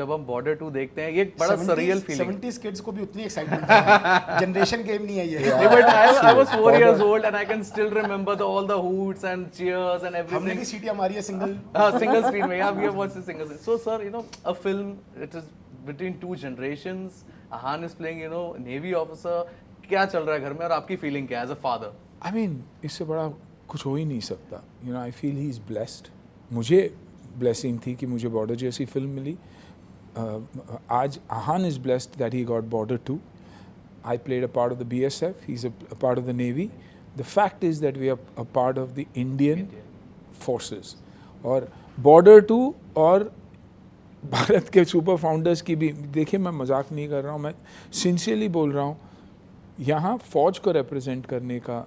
जब हम बॉर्डर 2 देखते हैं, ये एक बड़ा सरियल फीलिंग। 70s किड्स को भी उतनी एक्साइटमेंट है, जनरेशन गेम नहीं है ये। But I was 4 years old and I can still remember all the hoots and cheers and everything. हमने भी सीटियां मारी है सिंगल single screen में, yeah, we have watched the single screen. So sir, a film, it is between two generations. Ahan is playing, Navy officer. क्या चल रहा है घर में और आपकी फीलिंग क्या है as a father? I mean इससे बड़ा कुछ हो ही नहीं सकता। I feel he is blessed. मुझे ब्लेसिंग थी कि मुझे बॉर्डर जैसी फिल्म मिली। आज Aahan is blessed that he got Border 2। I played a part of the BSF, he's a part of the Navy. The fact is that we are a part of the Indian forces. और Border 2 और भारत के super founders की भी, देखिए मैं मजाक नहीं कर रहा हूँ, मैं सिंसियरली बोल रहा हूँ। यहाँ फ़ौज को रिप्रेजेंट करने का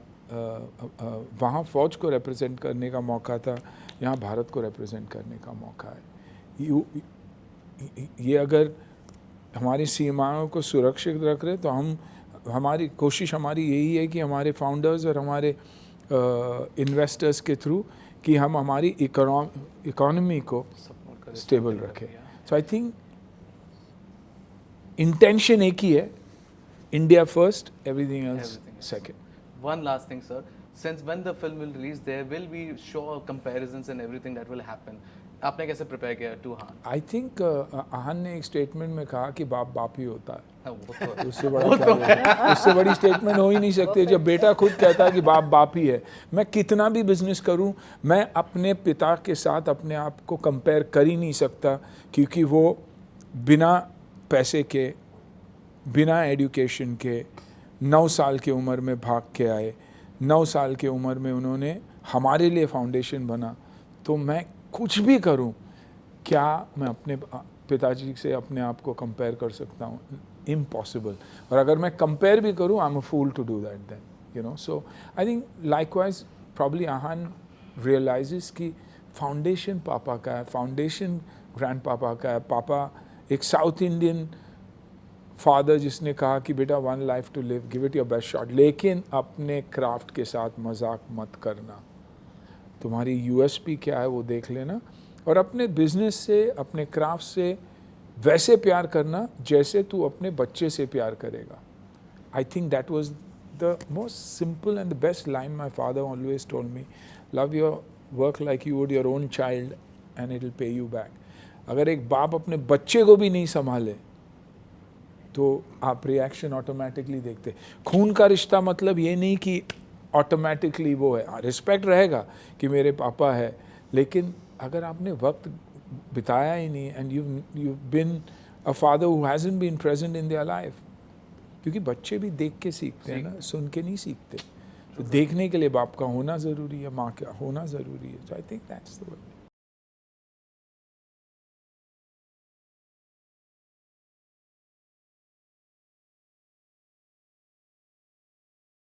वहाँ फ़ौज को रिप्रेजेंट करने का मौका था, यहाँ भारत को रिप्रेजेंट करने का मौका है। ये अगर हमारी सीमाओं को सुरक्षित रख रहे तो हमारी कोशिश हमारी यही है कि हमारे फाउंडर्स और हमारे इन्वेस्टर्स के थ्रू कि हम हमारी इकोनॉमी को स्टेबल रखें। सो आई थिंक इंटेंशन एक ही है, India first, everything else second. One last thing, sir. Since when the film will release, there will be sure comparisons and everything that will happen. आपने कैसे prepare किया to Ahaan? I think आहान ने एक statement में कहा कि बाप बाप ही होता है। वो तो उससे उससे बड़ी स्टेटमेंट हो ही नहीं सकती जब बेटा खुद कहता है कि बाप बाप ही है। मैं कितना भी बिजनेस करूं, मैं अपने पिता के साथ अपने आप को कंपेयर कर ही नहीं सकता, क्योंकि वो बिना पैसे के, बिना एजुकेशन के 9 साल की उम्र में भाग के आए। 9 साल की उम्र में उन्होंने हमारे लिए फाउंडेशन बना। तो मैं कुछ भी करूं, क्या मैं अपने पिताजी से अपने आप को कंपेयर कर सकता हूं? इम्पॉसिबल। और अगर मैं कंपेयर भी करूं, I am a fool to do that then, so I think likewise probably Aahan realises कि फाउंडेशन पापा का है, फाउंडेशन ग्रैंड पापा का है। पापा एक साउथ इंडियन फादर जिसने कहा कि बेटा one life to live, give it your best shot, लेकिन अपने क्राफ्ट के साथ मजाक मत करना। तुम्हारी यूएसपी क्या है वो देख लेना, और अपने बिजनेस से, अपने क्राफ्ट से वैसे प्यार करना जैसे तू अपने बच्चे से प्यार करेगा। I think that was the most simple and the best line my father always told me, love your work like you would your own child and it will pay you back. अगर एक बाप अपने बच्चे को भी नहीं संभाले तो आप रिएक्शन ऑटोमेटिकली देखते। खून का रिश्ता मतलब ये नहीं कि ऑटोमेटिकली वो है, रिस्पेक्ट रहेगा कि मेरे पापा है, लेकिन अगर आपने वक्त बिताया ही नहीं and you been a father who hasn't been present in their life, क्योंकि बच्चे भी देख के सीखते हैं ना, सुन के नहीं सीखते। तो देखने के लिए बाप का होना ज़रूरी है, माँ का होना ज़रूरी है। So I think that's the way.